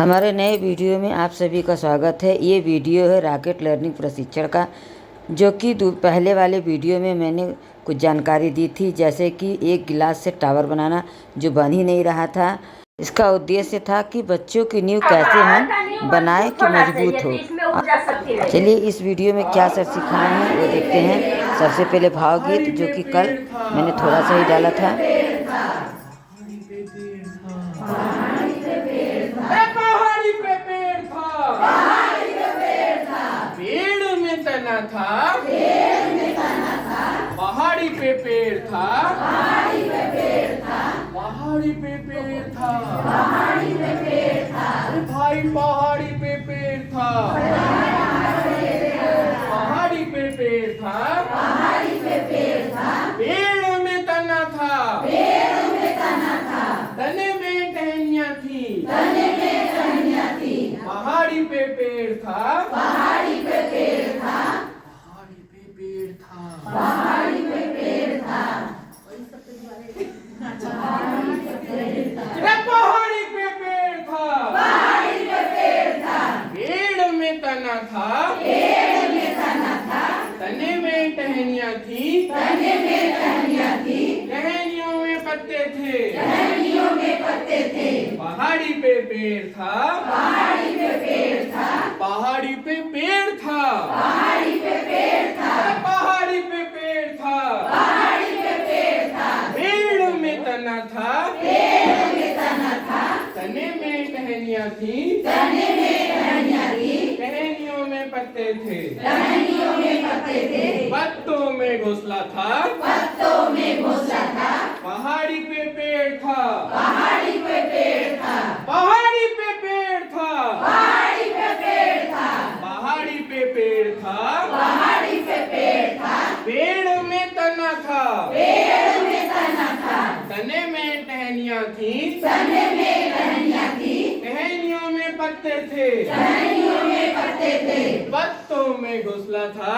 हमारे नए वीडियो में आप सभी का स्वागत है। ये वीडियो है रॉकेट लर्निंग प्रशिक्षण का, जो कि पहले वाले वीडियो में मैंने कुछ जानकारी दी थी, जैसे कि एक गिलास से टावर बनाना जो बन ही नहीं रहा था। इसका उद्देश्य था कि बच्चों की नींव कैसे हम बनाएं कि मजबूत हो। चलिए इस वीडियो में क्या सर सिखाए हैं वो देखते हैं। सबसे पहले भावगीत, जो कि कल मैंने थोड़ा सा ही डाला था। पहाड़ी पे पेड़ था, पेड़ में तना था, पहाड़ी पे पेड़ था, पहाड़ी पे पेड़ था, भाई पहाड़ी पे पेड़ था, पहाड़ी पे पेड़ था, पेड़ में तना था, तने में टहनियाँ थी, पहाड़ी पे पेड़ था, पहाड़ी पे पेड़ था, पहाड़ी पे पेड़ था, पहाड़ी पे पेड़ था, पेड़ में तना था, तने में टहनियाँ थी, टहनियों में पत्ते थे, पहाड़ी पे पेड़ था, पहाड़ी पे पेड़ था, पहाड़ी पे पेड़ था, पेड़ में तना था, तने में टहनियाँ थी, टहनियों में पत्ते थे, पत्तों में घोंसला था, पहाड़ी पे पेड़ था, पहाड़ी पे पेड़ था, पहाड़ी पे पेड़ था, पेड़ में तना था, तने में टहनियाँ थी, टहनियों में पत्ते थे, पत्तों में घोंसला था,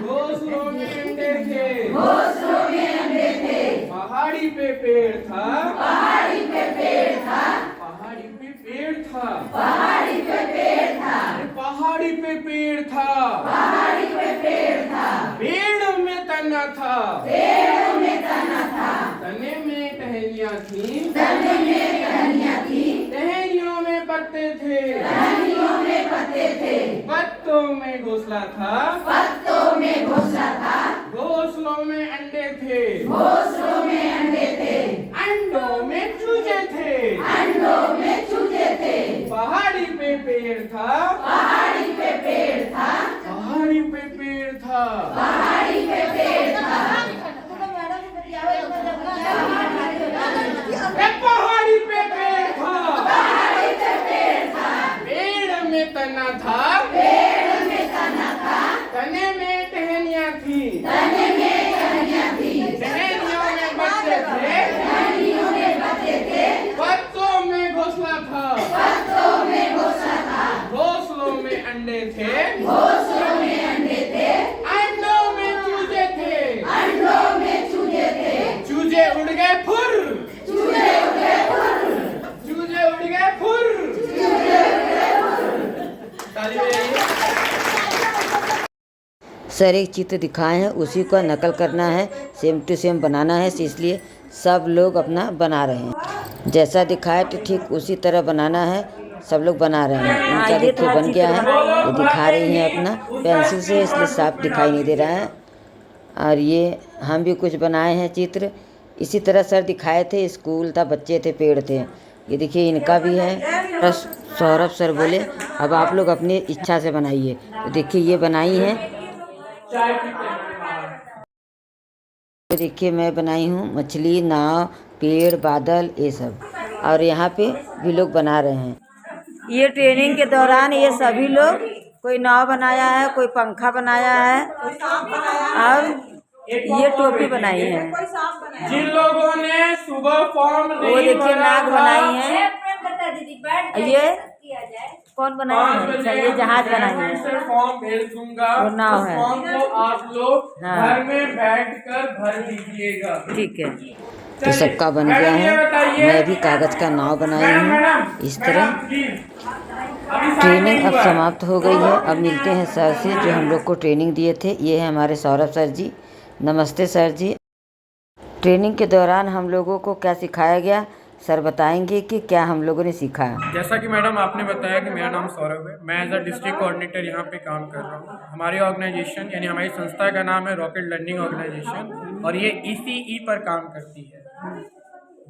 घोंसलों में अंडे थे, पहाड़ी पे पेड़ था, पहाड़ी पे पेड़ था, पेड़ में तना था, तने में टहनियाँ थी, टहनियों में पत्ते थे, पत्तों में घोंसला था, घोंसलों में अंडे थे, अंडों में चूजे थे, पहाड़ी पे पेड़ था, पहाड़ी पे पेड़ था, पहाड़ी पे पेड़ था, पेड़ में तना था, तने में टहनियाँ थी, टहनियों में पत्ते थे, पत्तों में घोंसला था, घोंसलों में अंडे थे, अंडों में चूजे थे, चूजे उड़ गए फुर, ताली बजाइए। सर एक चित्र दिखाए हैं, उसी का नकल करना है, सेम टू सेम बनाना है, इसलिए सब लोग अपना बना रहे हैं। जैसा दिखाए तो ठीक उसी तरह बनाना है, सब लोग बना रहे हैं। इनका देखिए बन गया है, ये दिखा रही हैं अपना पेंसिल से, इसलिए साफ दिखाई नहीं दे रहा है। और ये हम भी कुछ बनाए हैं चित्र, इसी तरह सर दिखाए थे, स्कूल था, बच्चे थे, पेड़ थे। ये देखिए इनका भी है। बस सौरभ सर बोले अब आप लोग अपनी इच्छा से बनाइए, तो देखिए ये बनाई है। तो देखिए मैं बनाई हूँ मछली, नाव, पेड़, बादल, ये सब। और यहाँ पे भी लोग बना रहे हैं। ये ट्रेनिंग के दौरान ये सभी लोग, कोई नाव बनाया है, कोई पंखा बनाया है, और ये टोपी बनाई है। जिन लोगों ने सुबह फॉर्म वो देखिए नाग बनाई है। ये कौन बनाया है? अच्छा, ये जहाज बनाई है। मैं फॉर्म भेज दूंगा, वो नाव है। फॉर्म को आप लोग हाँ। घर में बैठकर भर लीजिएगा। ठीक है, तो सबका बन गया है। मैं भी कागज का नाव बनाई हूँ। इस तरह ट्रेनिंग अब समाप्त हो गई है। अब मिलते हैं सर से जो हम लोग को ट्रेनिंग दिए थे। ये है हमारे सौरभ सर जी। नमस्ते सर जी। ट्रेनिंग के दौरान हम लोगों को क्या सिखाया गया, सर बताएंगे कि क्या हम लोगों ने सीखा। जैसा कि मैडम आपने बताया कि मेरा नाम सौरभ है, मैं एज अ डिस्ट्रिक्ट कोऑर्डिनेटर यहाँ पे काम कर रहा हूँ। हमारी ऑर्गेनाइजेशन यानी हमारी संस्था का नाम है रॉकेट लर्निंग ऑर्गेनाइजेशन और ये ECE पर काम करती है।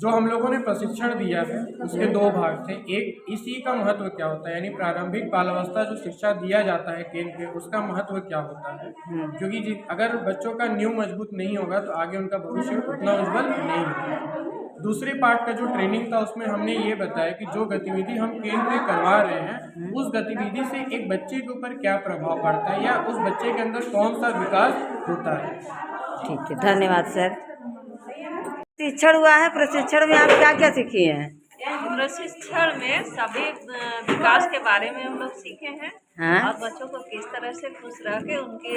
जो हम लोगों ने प्रशिक्षण दिया है उसके 2 भाग थे। एक, इसी का महत्व क्या होता है, यानी प्रारंभिक बालावस्था जो शिक्षा दिया जाता है केंद्र पे, उसका महत्व क्या होता है, क्योंकि अगर बच्चों का नींव मजबूत नहीं होगा तो आगे उनका भविष्य उतना उज्जवल नहीं होगा। दूसरे पार्ट का जो ट्रेनिंग था उसमें हमने ये बताया कि जो गतिविधि हम केंद्र पे करवा रहे हैं उस गतिविधि से एक बच्चे के ऊपर क्या प्रभाव पड़ता है या उस बच्चे के अंदर कौन सा विकास होता है। ठीक है, धन्यवाद सर। प्रशिक्षण हुआ है, प्रशिक्षण में आप क्या क्या सीखी हैं? प्रशिक्षण में सभी विकास के बारे में हम लोग सीखे हैं। हाँ? और बच्चों को किस तरह से खुश रह के उनके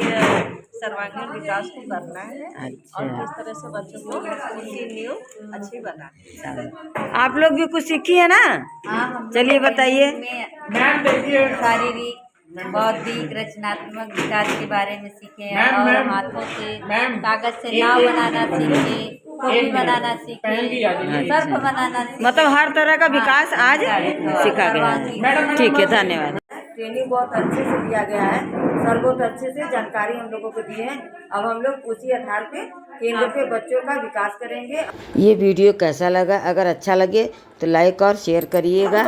सर्वांगीण विकास को करना है। अच्छा। और किस तरह से बच्चों को उनकी नींव अच्छी बनानी। आप लोग भी कुछ सीखी है ना? चलिए बताइए। मैम देखिए, शारीरिक, बौद्धिक, रचनात्मक विकास के बारे में सीखे और हाथों से कागज से नाव बनाना सीखे, टोपी बनाना सीखे, सर्फ बनाना सीखे। मतलब हर तरह का विकास आज सिखा गया है। ठीक है, धन्यवाद। ट्रेनिंग बहुत अच्छे से दिया गया है, सर बहुत अच्छे से जानकारी हम लोगों को दी है। अब हम लोग उसी आधार पे केंद्र पे बच्चों का विकास करेंगे। ये वीडियो कैसा लगा? अगर अच्छा लगे तो लाइक और शेयर करिएगा।